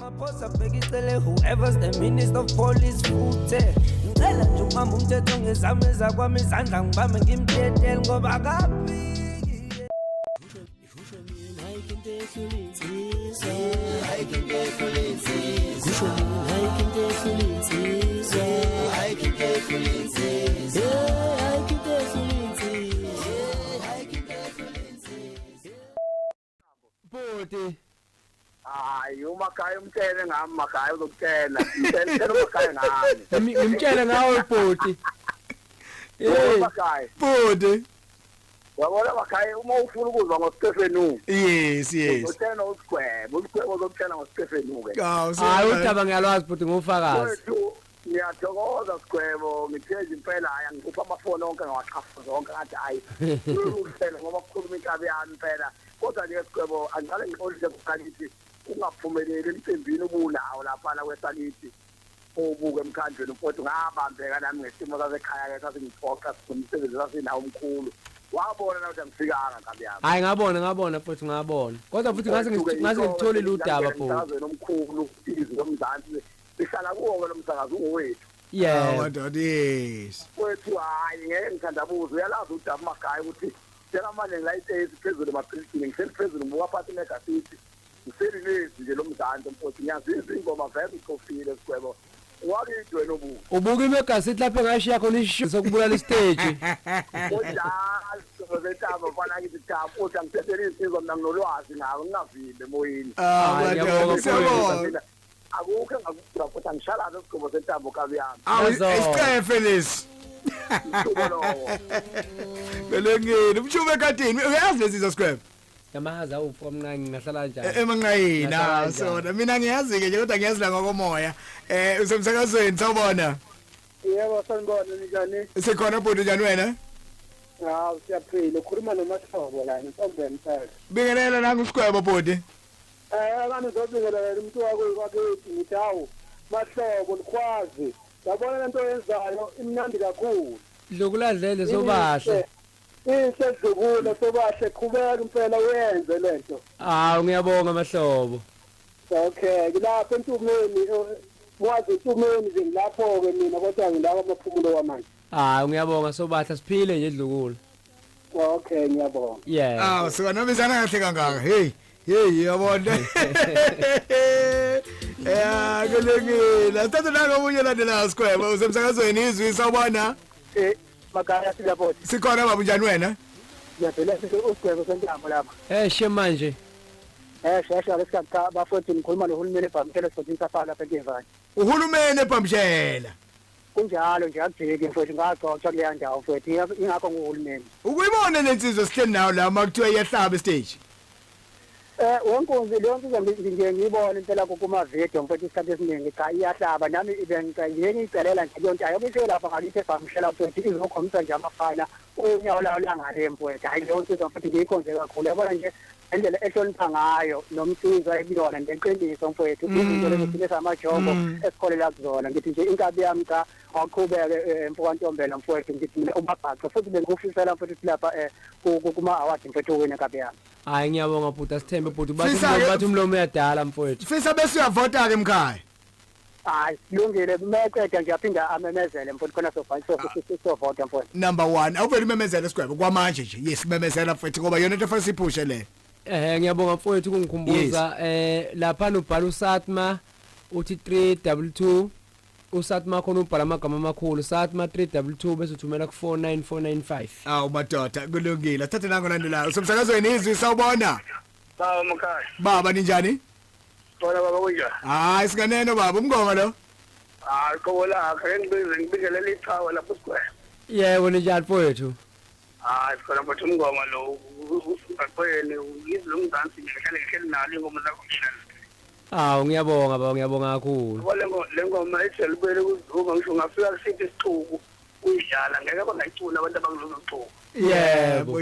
Whoever's the minister of police futhe ngicela nje umama umthetho ngezami ezakwami izandla ngibambe ngimthethe ngoba kaphiki kusho mina Boti hayi uMagaye umtshele ngami Magaye uzokutshela ngitshela uMagaye ngami ngimtshela ngawe Boti Magaye Boti wabona Magaye uma ufuna ukuzwa ngoStephenu yes utshela uSgwebo uzokutshela ngoStephenu ke hayi udaba ngiyalwazi Boti ngofakazi ngiyathokoza Sgwebo ngithenje impela haya ngipha amafoni onke ngawaqhafa zonke ngathi hayi ukuhlela ngoba kukhuluma inkabi yami impela kodwa nje Sgwebo angicale ngixolise kuqalithi ungaphumeleli emcimbini ubunawo lapha la kwesakithi obuke emkhandlweni mfowethu ngabambeka nami ngesimo sasekhaya ke sasingiphoqa umsebenzi sasinawo omkhulu wabona na ukuthi angifikanga nkabi yami hayi ngabona futhi ngabona kodwa futhi ngase ngitholile udaba Boti omkhulu Izwi Lomzansi sihlala kuwo lo msakazo ungowethu yes wethu hayi ngeke ngithandabuze uyalazi udaba Magaye ukuthi njengamanje ngilayitesi phezulu emaphilistini ngisephezulu ngokwaphathi negasithi ngiselilezi nje lo Mzansi mfowethu ngiyazizwa ingoma vele ikhofile Sgwebo wakidwe nobuku ubuka imegasithi lapha engashiya khona isho sokubulala istage kodwa zetaba bafana ngithi tapa kodwa ngithethele insizwa mina nginolwazi ngawo ngingavile emoyeni ngiyabonga akukho engakuzwa futhi angishalaze Sgwebo Sentambo kabi yami isicefe lesi belengeni umshume ekadini uyazi lezi Sgwebo yamahaza upho omncane ngahlala njani emanqayini sona mina ngiyazi ke nje kodwa ngiyazi la ngokomoya usemsakazweni sawubona yebo sanibona njani sikhona Boti njani wena siyaphila ukhuluma noMahlobo la eSambeni phela bingelela nanga uSgwebo Boti akani uzobingelela umuntu wakhe ngithi hawu Mahlobo likhwazi yabona lento yenzayo imnandi kakhulu lokuladlele sobahle Sgwebo sobahle qhubeka impela uyenze lento ngiyabonga Mahlobo okay ngilapha entumeni wazi entumeni nje ngilapho ke mina kodwa ngilapha amaphumulo wamanje ngiyabonga sobahle siphile nje edlukulu okay ngiyabonga sikanobizana kahle kangaka hey yabona kulungile sithatha nalo omunye landela Sgwebo usemsakazweni Izwi sawubona Magaye siyabona sikhona baba njani wena yaphela uSgwebo Sentambo lapha she manje shesha lesikhathi bafowethu ngikhuluma nohulumeni ebhamkele sokuthi safala lapha enkevani uhulumeni ebhamshela kunjalo nje akujike mfowethu ngaxoxa kuleya ndawo mfowethu ingakho nguhulumeni ukuyibona lensizwe sihleli nawo la makuthiwa iyahlaba stage wonke leyo nsizwa nje ngiyibona impela kumavideo mfowethu isikhathi esiningi cha iyahlaba nami ngiyicelela nje leyo nto ayobisho lapha ngalithi ebhamshela mfowethu izokhomisa nje amafana unyawo lawo langale mfowethu hayi leyo nsizwa mfowethu ngiyikhonze kakhulu yabona nje indlela ehlonipha ngayo nomsizwa ebiyona ngeqiniso mfowethu izinto lezi silesa amajobo esikholela kuzona ngithi nje inkabi yami cha awuqhubeke mfowethu mfowethu ngithi mina ubabhaqa futhi bengikufisela mfowethu lapha kuma award mfowethu wena inkabi yami hayi ngiyabonga bhuti asithembe bhuti bathi umlomo uyadala mfowethu fisa bese uyavota ke emkhaya hayi silungile meqeda nje aphinda amemezele mfowethu khona sovota mfowethu number 1 awuveli memezele Sgwebo kwamanje nje yes memezela mfowethu ngoba yona into fanele siphushe le ngiyabonga mfowethu kungikhumbuza lapha ubhala uSatma uthi 322 uSatma khona ubhala amagama amakhulu Satma 322 bese uthumela ku 49495 madoda kulungile thathe nango landelayo somsakazweni Izwi sawubona Magaye baba ninjani bona baba kunjani hayi singaneno baba umngoma lo qola akhe ngibingelela ichawa lapho Sgwebo yebo ninjani mfowethu khona mfowethu umngoma lo akwene Izwi Lomzansi ngihlale nalo ingoma zakho mina ngiyabonga baba ngiyabonga kakhulu le ngoma ejelibele kuzuka ngisho ngafika kusithi isixuku uyidlala ngeke bangayicula abantu abangizozuxuku yebo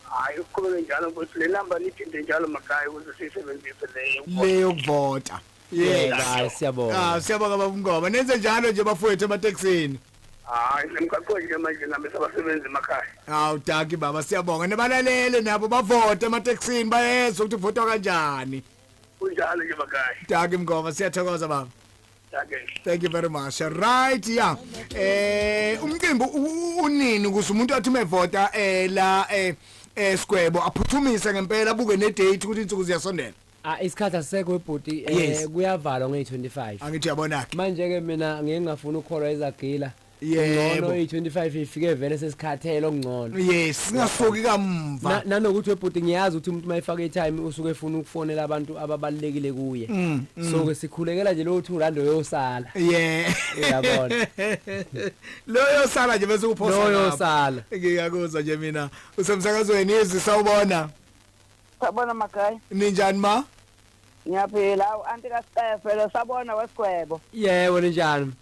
hayi ukuqhubeka njalo mfowethu le number liphinde njalo Magaye ukuze siyisebenzise leyo kuvota hayi siyabonga siyabonga baba umngoma nenze njalo nje bafowethu emateksini hayi semgaqweni nje manje nami sabasebenzi emakhaya udaki baba siyabonga nebalalele nabo bavote emateksini bayezwa ukuthi uvotwa kanjani kunjalo ke Magaye. Dagi Mngoma siyathokoza baba. Thank you very much. Right, yeah. Umcimbi unini ukuze umuntu athi umevota la Sgwebo aphuthumise ngempela abuke ne date ukuthi insuku ziyasondela. Isikhathi asekho ebhodi kuyavalwa nge25. Angithi yabona ke. Manje ke mina ngeke ngafuna ukholwa ezagila. Yebo. Ngcono i25 ifike vele sesikhathela okungcono. Yes, singasoki kamva. Nanokuthi ebhodi ngiyazi ukuthi umuntu mayifaka itime usuke efuna ukufonela abantu ababalekile kuye. So ke sikhulekela nje lo 2 yosala. Yeah. Uyabona. Lo yosala nje bese uphosa. Lo yosala. Ngiyakuzwa nje mina. Usemsakazweni Izwi sawubona. Sabona Magaye. Ninjani ma? Ngiyaphila anti kaStefe sabona weSgwebo. Yebo njani?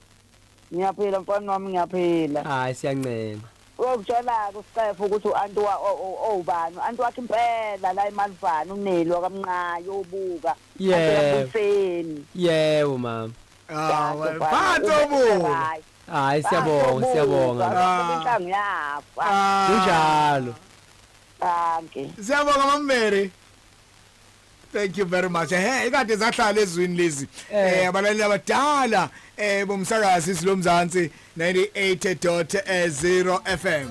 Ngiyaphila mfana wami ngiyaphila. Hayi siyancenga. Ukutshela kuStefe ukuthi uanti obani anti wakhe impela la emalivani unelo kamnqayo obuka. Yebo mama. Phanto bu. Hayi siyabonga. Inhlangu yafa. Kunjalo. Okay. Siyabonga Mameri. Thank you very much. Ikade zahlala ezwini lezi. Abalaleli abadala bomsakazi Izwi Lomzansi 98.0 FM.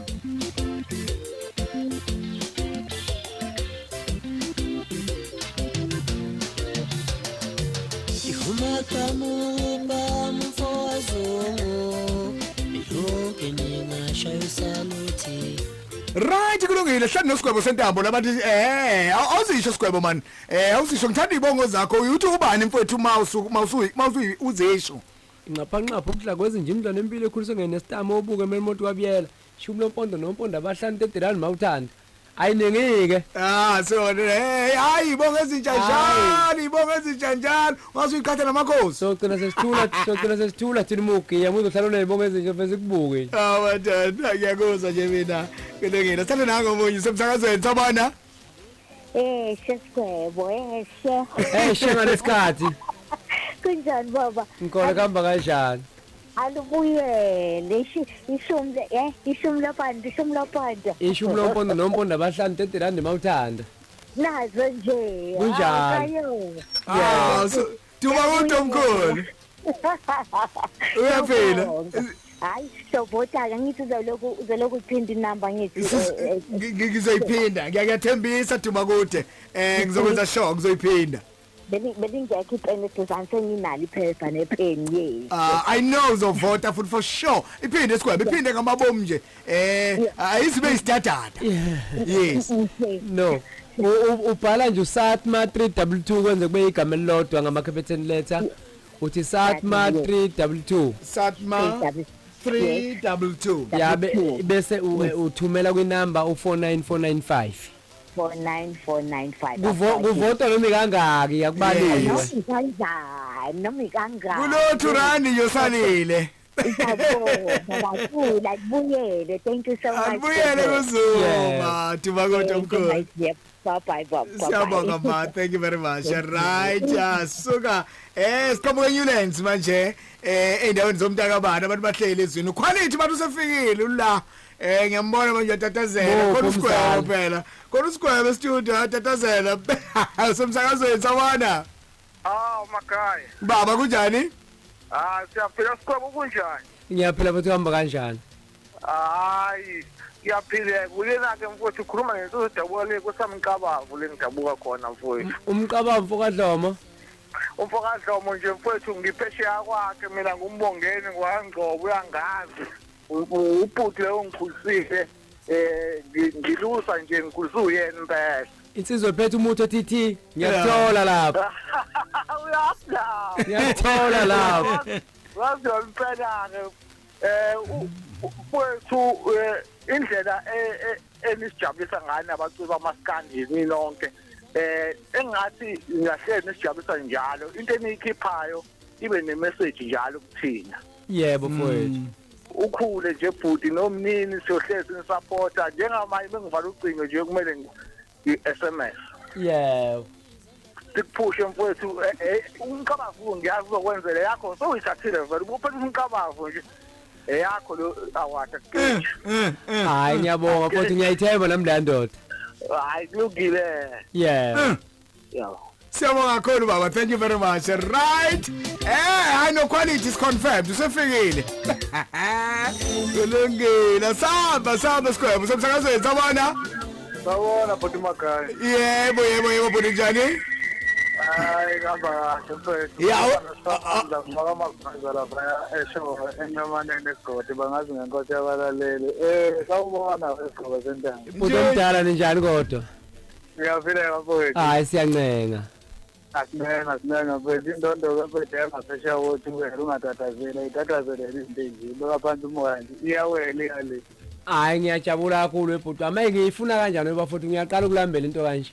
Ihumakamuba mfowazongo Ihonke ningashayo saluthi Right kulungile hlala noSgwebo Sentambo labathi awuzisho Sgwebo man awuzisho ngithanda ibongo zakho uthi ubani mfowethu mawusu uzisho Ngaphanqapha ukudla kwezinje imidlalo empilo ekhuliswe ngenesitama obuke ememoto wabiyela shumlo nompondo abahlanu 30 rand mawuthanda ayinengike so hayi ibongo ezinjanjalo wasuyikhatha namakhosi so gcina sesithula thina umugi yamuzo hlalo ibongo ezinje bese kubuke awathatha ngiyakuzwa nje mina kulungile sithanda nango munye semsakazweni sabona Sgwebo shenga lesikhathi kunjani baba ngikole kamba kanjani alubuyele ishumi lopanda nompondo abahlanu 30 rand mawuthanda nazo nje kunjani so tuma utomkhulu uyaphila hayi sobotaka ngithi uzoloku uphinda inamba ngithi ngizoyiphinda ngiyathembisa tuma kude ngizokwenza sure ngizoyiphinda Belingekho ipeni esizanse nginali iphepha nepeni yethu. I know uzovota futhi for sure. Iphinde Sgwebo iphinde ngamabomu nje. Ayizibe isitatata. Yes. No. Ubhala nje uSatma 322 kwenze kube igama elilodwa ngama capital letter. Uthi Satma 322. Satma 322. Ya bese uthumela kwinamba u49495. 49495 kuvota noma kangaki yakubaliwe noma kangaki kulothu rani yosalile Buyele, thank you so much. Buyele kuzuma tumakoto mkhulu. Bye. Siyabonga ma, thank you very much. Right, suka siqhamuke Newlands manje endaweni zomntakabana abantu bahleli ezweni. Quality bathu sefikile la. Ngiyambona manje tatazela khona uSgwebo phela. Khona uSgwebo studio tatazela. Somsakazweni sabona. Magaye. Baba kunjani? Siyaphila Sgwebo kunjani? Ngiyaphila futhi uhamba kanjani? Hayi, ngiyaphila kulena ke mfowethu ukhuluma ngento edabule kwesamqabavu lengidabuka khona mfowethu. Umqabavu kaDlomo? Umfokadlomo nje mfowethu ngiphesheya kwakhe mina ngumbongeni ngwangcobo uyangazi. Ubhuti leyo ngikhulisile ngilusa nje ngikhuliswe uyena impela. Insizwe phethe umuntu othi ngiyathola lapha. Uyapha. Ngiyathola lapha. Wazolipela ke mfowethu indlela enisijabulisa ngayo nabaculi bamaskandini nonke engathi ngahleli nisijabulisa njalo into eniyikhiphayo ibe nemessage njalo kuthina. Yebo mfowethu. Ukhule nje bhuti nomnini siyohlezi nisupporta njengamanje bengivala ucingo nje kumele ngi-SMS. Yebo. Sikuphushe mfowethu umqabavu ngiyazi uzokwenzela yakho so uyithathile vele uphethe umqabavu nje yakho lo awatha kuqinje. Hayi ngiyabonga futhi ngiyayithemba nami la ndoda. Hayi kulungile. Yeah. Yebo. Siyabonga kakhulu baba. Thank you very much. Right. I know quality is confirmed. Usefikile. Kulungile. Samba Sgwebo. Semsakazweni sabona. Sawona bhuti Magaye. Yebo bhuti njani? Hayi ngamba kahle. Ya. Makamagwaza lapha esho enyamane negodi bangazi ngenkosi yabalaleli. Sawubona Sgwebo Sentambo. Umuntu omdala ninjani kodwa? Ngiyafile mfowethu. Hayi siyancenga. Asinenga mfowethu indondo mfowethu yangasesha wothi ungatatazela itatazele izinto ezinjini ngaphansi umoya nje iyawela iyale. Hayi ngiyajabula kakhulu ebhuti. Amaye ngiyifuna kanjani weba futhi ngiyaqala ukulambela into kanje.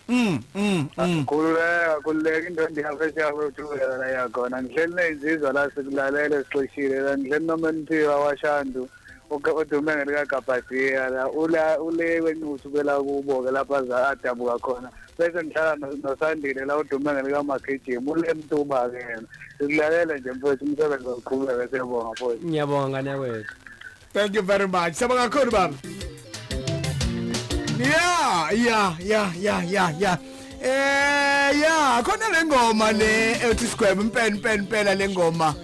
Khululeka indondo yafesha wothi la yakhona ngihleli nezizwa la sikulalele sixoshile la ngihleli noma nithiwa washandu udume ngelikagabhadiya la ule kwenyuthu bela kubo-ke lapha za adabuka khona bese ngihlala nosandile la udume ngelikaMagijima ule mtuba-ke yena sikulalele nje mfowethu umsebenzi oqhubeke siyabonga mfowethu. Ngiyabonga ngane wethu. Thank you very much. Siyabonga kakhulu baba. Yeah, khona le ngoma le ethi Sgwebo impela le ngoma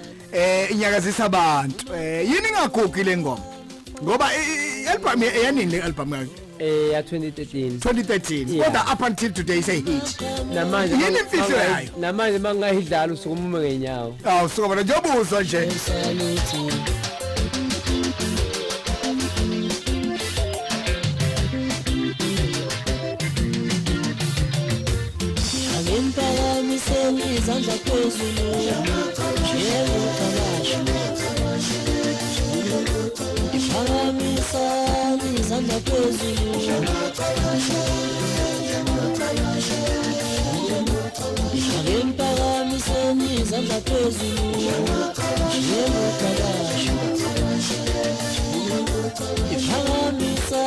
inyakazisa abantu. Yini ngagugi le ngoma? Ngoba i-album yanini le album yakhe? Ya 2013. Kodwa up until today say hit. Namanje Yini imfihlo yayo? namanje mangayidlala usukuma ngenyawo. Awu sukuma njengobuso nje. Izandla phezulu njengokalasha iphakamisa izandla phezulu iphakamisa izandla phezulu njengokalasha iphakamisa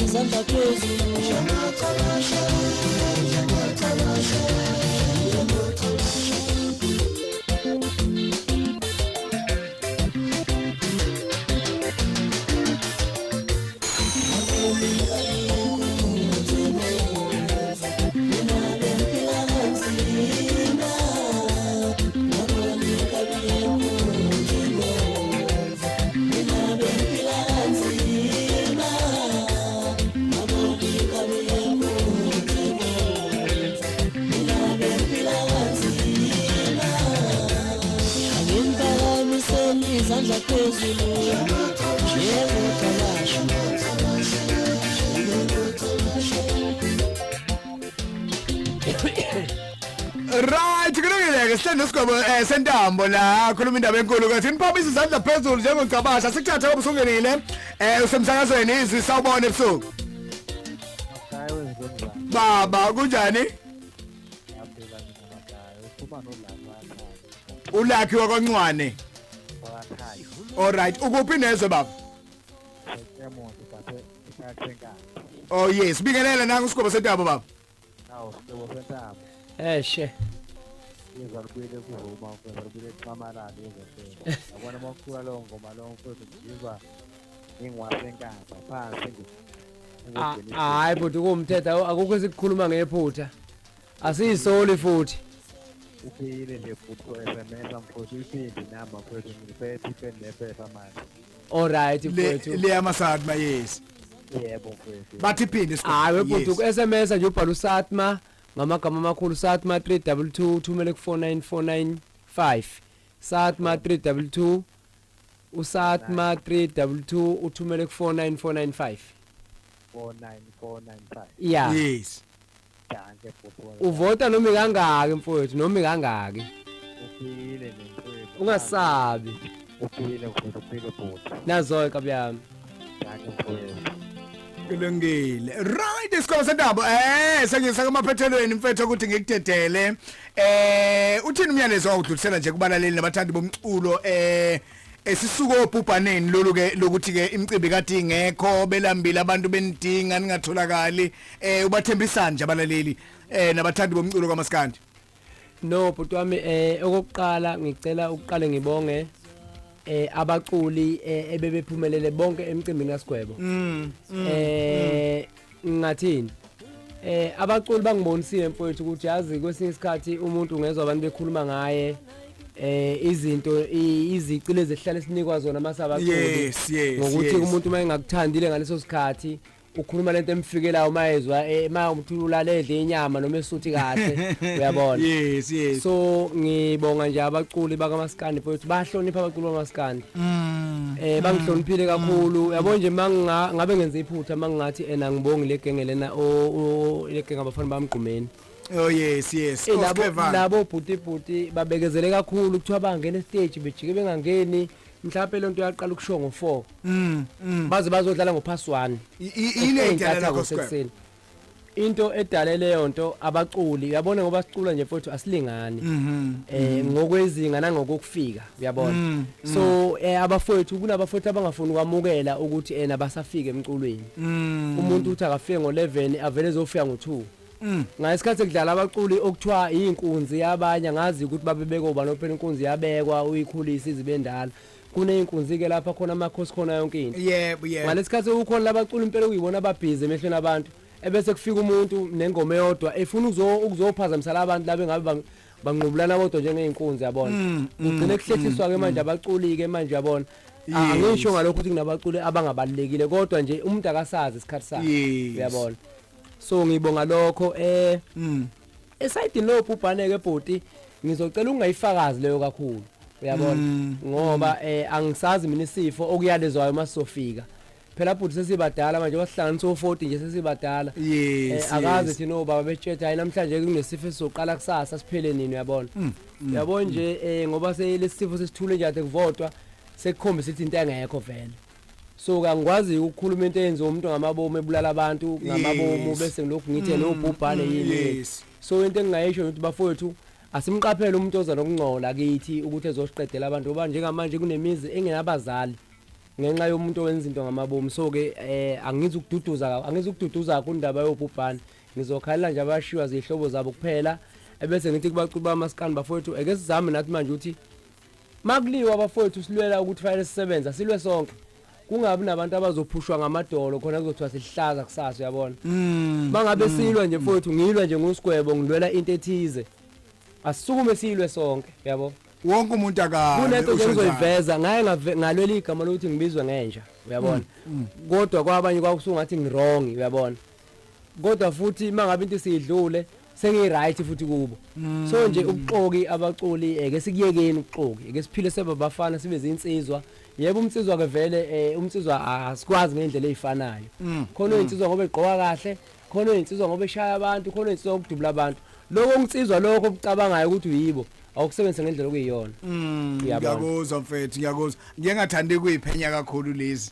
izandla phezulu izandla phezulu njengokalasha Right, kulungile-ke sihleli Sgwebo Sentambo la khuluma indaba enkulu kathi niphakamisa izandla phezulu njengocabasha sikuthatha ngoba usungenile usemsakazweni izwi sawubona ebusuku. Baba kunjani? Ulakhi wakwaNcwane. Alright, ukuphi nezwe baba? Oh yes, bingelela nangu Sgwebo Sentambo baba. She. Izalubile kuhuma kwezalubile xamalana yezempela. Yabona makhula lo ngoma lo mfowethu ngizwa ingwasenkaba phansi hayi futhi kumthetho akukho esikukhuluma ngephutha. Asiyisoli futhi. uphile nje futhi SMS mfowethu iphindi namba mfowethu ngiphethe ipen nephetha manje. Alright mfowethu. Le amasatma yes. Yebo mfowethu. Bathi iphindi Sgwebo. Hayi futhi ku SMS nje ubhala uSatma ngamagama amakhulu Satma 322 thumele ku 49495 Satma 322 uSatma 322 uthumele ku 49495 49495 yeah yes danke futhi uvota noma kangaki mfowethu noma kangaki uphile nemfowethu ungasabi uphile mfowethu uphile futhi nazo kabyami danke mfowethu kulungile right Sgwebo Sentambo sengisa kumaphethelweni mfethu ukuthi ngikudedele uthini umyalezo awudlulisela nje kubalaleli nabathandi bomculo esisuko obhubhaneni lolu ke lokuthi ke imicimbi kade ingekho belambile abantu benidinga ningatholakali ubathembisana nje abalaleli nabathandi bomculo kaMaskandi. No bhuti wami okokuqala ngicela ukuqale ngibonge abaculi ebebephumelele bonke emcimbini kaSgwebo ngathini abaculi bangibonisile mfowethu ukuthi yazi kwesinye isikhathi umuntu ungezwe abantu bekhuluma ngaye izinto izicile ezihlala sinikwa zona masabaculi ngokuthi umuntu mayengakuthandile ngaleso sikhathi ukhuluma lento emfikelayo mayezwa mayumthulaledle inyama noma esuthi kahle uyabona yes so ngibonga nje abaculi bakamaskandi mfowethu bahlonipha abaculi bamaskandi bangihloniphile kakhulu uyabona nje mangabe ngenza iphutha mangingathi ngibongi legenge lena legenge abafana bamgqumeni oh yes labo bhuti babekezele kakhulu kuthiwa bangena stage bejike bengangeni mhlawumbe lento yaqala ukusho ngo4 baze bazodlala ngo+1 ile idala lakho Sgwebo into edale leyo nto abaculi uyabona ngoba sicula nje mfowethu asilingani ngokwezinga nangokufika uyabona so abafowethu kunabafowethu abangafuni ukwamukela ukuthi nabasafika emculweni umuntu uthi akafike ngo11 avele ezofika ngo2 ngasikhathi ekudlala abaculi okuthiwa inkunzi yabanye ngazi ukuthi babebeka ubani ophela inkunzi yabekwa uyikhulisa izibendala kuneyinkunzi ke lapha khona amakhosi khona yonke into yebo ngalesikhathi ukhona labaculi impela ukuyibona ababhizi emehlweni abantu ebese kufika umuntu nengoma eyodwa efuna ukuzophazamisa labantu labe ngabe banqubulana bodwa njengeinkunzi yabona ugcine kuhlehliswa ke manje abaculi ke manje yabona angisho ngalokho ukuthi kunabaculi abangabalekile kodwa nje umuntu akasazi isikhathi sakhe uyabona so ngibonga lokho eside lo bhubhane ke bhoti ngizocela ungayifakazi leyo kakhulu uyabona ngoba angisazi mina isifo okuyalezwayo masofika phela bhuti sesibadala manje wasihlanganisa u40 nje sesibadala akazi thina obaba betsheta hayi namhlanje kunesifo esizoqala kusasa siphele nini uyabona uyabona nje ngoba selesifo sesithule nje ade kuvotwa sekukhombisa ukuthi into engekho vele so angikwazi ukukhuluma into eyenziwa umuntu ngamabomu ebulala abantu ngamabomu bese ngilokhu ngithi nobhubhane yini so into engingayisho ukuthi bafowethu asimqaphele umuntu oza nokungcola kithi ukuthi ezosiqedela abantu ngoba njengamanje kunemizi engenabazali ngenxa yomuntu owenza into ngamabomu so ke angizukududuza kundaba yobhubhane ngizokhalela nje abashiwa zihlobo zabo kuphela ebese ngithi kubaculi bamaskani bafowethu ake sizame nathi manje ukuthi makuliwa abafowethu silwela ukuthi fanele sisebenza silwe sonke kungabi nabantu abazophushwa ngamadolo khona kuzothiwa sihlaza kusasa uyabona mangabe silwa nje mfowethu ngilwa nje ngoSgwebo ngilwela into ethize asisukume silwe sonke yabo wonke umuntu kunento ngizoyiveza ngaye ngalwela igama lokuthi ngibizwe ngenja uyabona kodwa kwabanye kwakusungathi ngirong uyabona kodwa futhi mangabe into siyidlule sengi-right futhi kubo so nje ubuxoki abaculi eke sikuyekeni ubuxoki eke siphile sebabafana sibe zinsizwa yebo umsizwa ke vele umsizwa asikwazi ngendlela ezifanayo khona insizwa ngoba egqoka kahle khona insizwa ngoba eshaya abantu khona insizwa ngokudubula abantu lokho ngitsizwa lokho obucabangayo ukuthi uyibo awukusebenzisa ngendlela okuyiyona ngiyakuzwa mfethu ngiyakuzwa ngingathandi kuyiphenya kakhulu lezi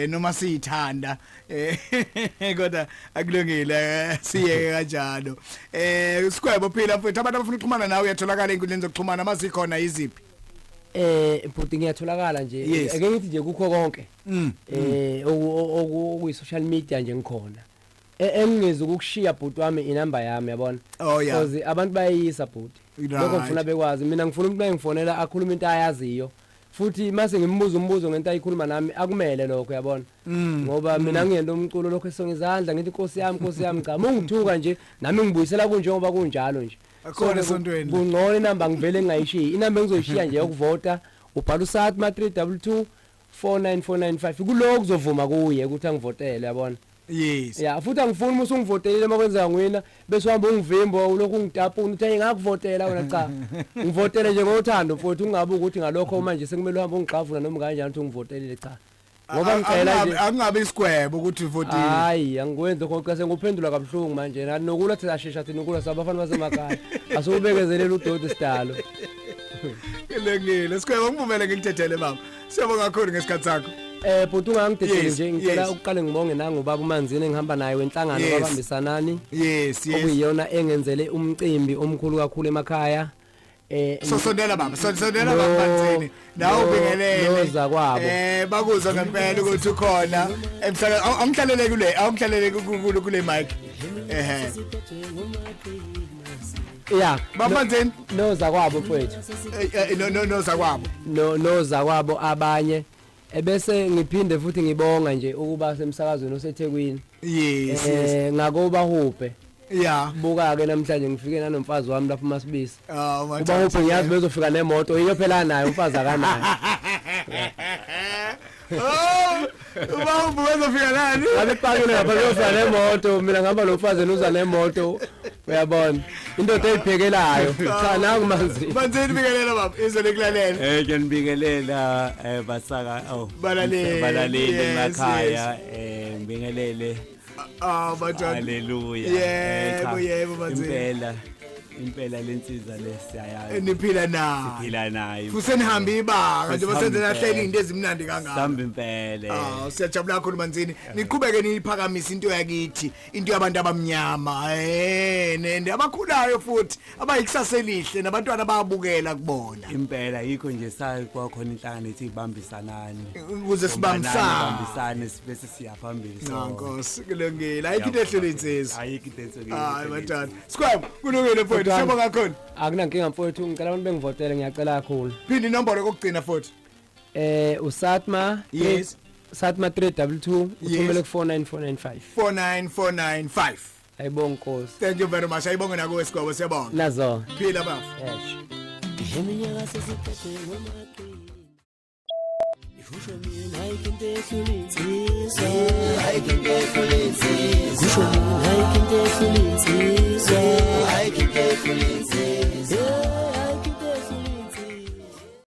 noma siyithanda kodwa akulungile siyeke kanjalo Sgwebo phila mfethu abantu abafuna ukuxhumana nawe uyatholakala inkundleni zokuxhumana mazikhona iziphi bhuti ngiyatholakala nje ake ngithi nje kukho konke okuyi social media nje ngikhona engingezi ukushiya bhuti wami inamba yami yabona because abantu bayayisa bhuti lokho ngifuna bekwazi mina ngifuna umuntu engifonela akhuluma into ayaziyo futhi mase ngimbuza umbuzo ngento ayikhuluma nami akumele lokho yabona ngoba mina ngiyento umculo lokho esonga izandla ngithi inkosi yami cha mungithuka nje nami ngibuyisela kunje ngoba kunjalo nje akhona esontweni bungcono inamba ngivele ngayishiya inamba engizoyishiya nje yokuvota ubhala uSAT ma 322 49495 kuloko kuzovuma kuye ukuthi angivotele yabona yes ya futhi angifuni musu ngivotelile makwenza ngwina bese uhamba ungivimbo ulokhu ungitapuna uthi ngakuvotela wena cha ngivotele nje ngothando mfowethu ungabe ukuthi ngalokho manje sekumele uhambe ungigqavula noma kanjani uthi ngivotelile cha ngoba ngicela nje akungabe Sgwebo ukuthi uvotile hayi angikwenze konke senguphendula kabhlungu manje nathi nokula thashesha thina ukula sabafana basemakhaya asubekezelela udodi sidalo Kulungile Sgwebo ngivumele ngikuthethele baba siyabonga kakhulu ngesikhathi sakho bhuti ungangidedeli nje ngicela ukuqale ngibonge nangu baba uManzini engihamba naye wenhlangano babambisanani okuyiyona engenzele umcimbi omkhulu kakhulu emakhaya sondela baba sondela baba Manzini nawe ubingelele noza kwabo bakuzwa ngempela ukuthi ukhona awumhlalele kule mic yeah baba Manzini noza kwabo mfowethu noza kwabo abanye ebese ngiphinde futhi ngibonga nje ukuba semsakazweni oseThekwini yes ngakoba huphe Yeah. buka ke namhlanje ngifike nanomfazi wami lapha Masibisi Oh uba Mathatha. uphi ngiyazi bezofika nemoto iyo phela nayo umfazi akanayo Oh, ubaba uzofika nani? ngabe pakile ngapha bezofika nemoto mina ngihamba nomfazi nuza nemoto uyabona indoda eyiphekelayo cha naku manzi Manzeni bikelela baba, izole kulalela. Ke nibingelela basaka balaleli emakhaya ngibingelele Mathatha. haleluya Yebo Manzeni. impela lensiza lesiyayazi Niphila na. siphila nayo Kusenihambi ibanga nje basenze nahleli into ezimnandi kangaka. sihamba impela Siyajabula kakhulu Manzini. Niqhubeke niphakamisa into yakithi, into yabantu abamnyama. Nende abakhulayo futhi abayikusasa elihle nabantwana bayabukela kubona. impela yikho nje kwakhona inhlangano ethi ibambisanani Ukuze sibambisane bese siya phambili Nkosi kulungile. Ayikho into ehlele insizwa. ayikho into ehlele Hayi bathatha. Squab kulungile futhi siyabonga kakhulu. akunankinga mfowethu ngicela abantu bengivotele ngiyacela kakhulu Phindi inombolo kokugcina futhi. uSatma Yes. Satma 322 uthumele ku 49495 49495. ayibonga Nkosi Thank you very much. Ayibonga nakuwe Sgwebo siyabonga. nazo Phila bafo. yes Eminyaka sesiphethe ngomaqini ihusho mina ayikho into ehlulitsizwa ayikho into ehlulitsizwa